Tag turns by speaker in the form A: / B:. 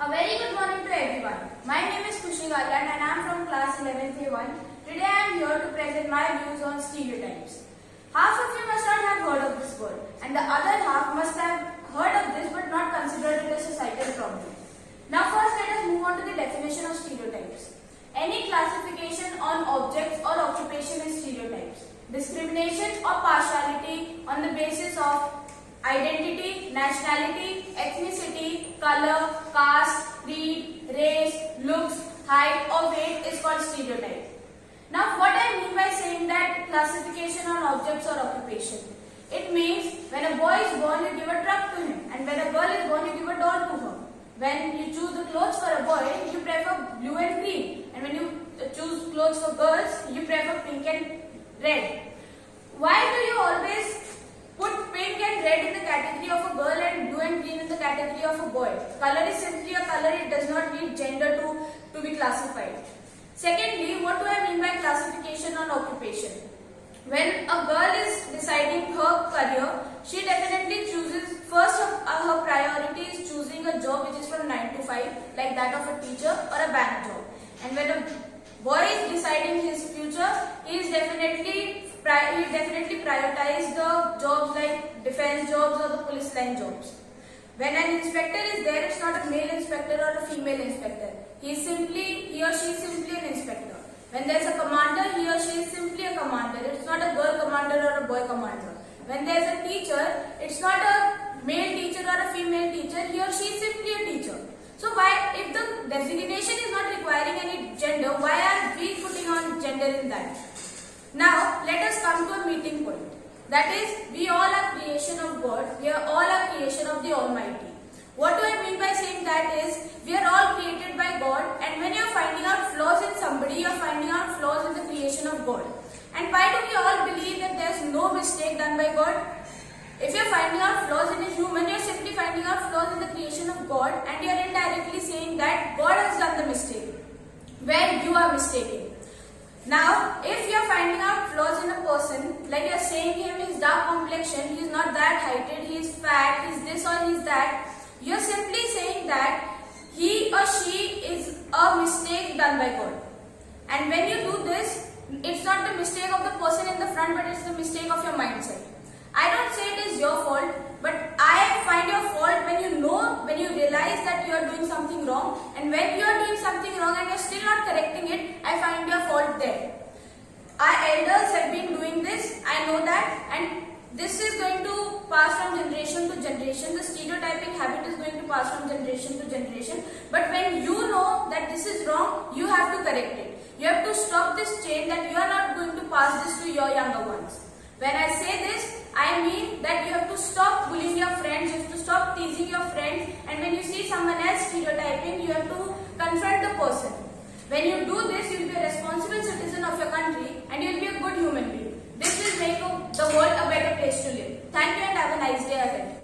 A: A very good morning to everyone. My name is Khushi Galan and I am from class 11th A1. Today I am here to present my views on stereotypes. Half of you must not have heard of this word and the other half must have heard of this but not considered it a societal problem. Now first let us move on to the definition of stereotypes. Any classification on objects or occupation is stereotypes. Discrimination or partiality on the basis of identity, nationality, ethnicity, color, caste, creed, race, looks, height or weight is called stereotype. Now what I mean by saying that classification on objects or occupation? It means when a boy is born you give a truck to him and when a girl is born you give a doll to her. When you choose the clothes for a boy you prefer blue and green and when you choose clothes for girls you prefer pink and red. Why do you always put pink and red in the category of a girl and blue and green in the category of a boy? Color is simply a color, it does not need gender to be classified. Secondly, what do I mean by classification on occupation? When a girl is deciding her career, she definitely chooses, first her priority is choosing a job which is from 9 to 5 like that of a teacher or a bank job. And when a boy is deciding his future, he definitely prioritize the jobs like defense jobs or the police line jobs. When an inspector is there, it's not a male inspector or a female inspector. He or she is simply an inspector. When there's a commander, he or she is simply a commander. It's not a girl commander or a boy commander. When there's a teacher, it's not a male teacher or a female teacher. He or she is simply a teacher. So why, if the designation is not requiring any gender, why are we putting on gender in that? Now, let us come to a meeting point. That is, we all are creation of God. We are all a creation of the Almighty. What do I mean by saying that is, we are all created by God and when you are finding out flaws in somebody, you are finding out flaws in the creation of God. And why do we all believe that there is no mistake done by God? If you are finding out flaws in a human, you are simply finding out flaws in the creation of God and you are indirectly saying that God has done the mistake, where you are mistaken. Now, if you are finding out flaws in a person, like you are saying him is dark complexion, he is not that heighted, he is fat, he is this or he is that, you are simply saying that he or she is a mistake done by God. And when you do this, it's not the mistake of the person in the front, but it's the mistake of your mindset. I don't say it is your fault, but I find your fault when you realize that you are doing something wrong, and when you are doing something wrong and you are still not correcting it, I find your fault there. Our elders have been doing this, I know that, and this is going to pass from generation to generation. The stereotyping habit is going to pass from generation to generation, but when you know that this is wrong, you have to correct it. You have to stop this chain that you are not going to pass this to your younger ones. When I say this, I mean that you have to stop bullying your friends, you have to stop teasing your friends, and when you see someone else stereotyping, you have to confront the person. When you do this, you will be a responsible citizen of your country and you will be a good human being. This will make the world a better place to live. Thank you and have a nice day ahead.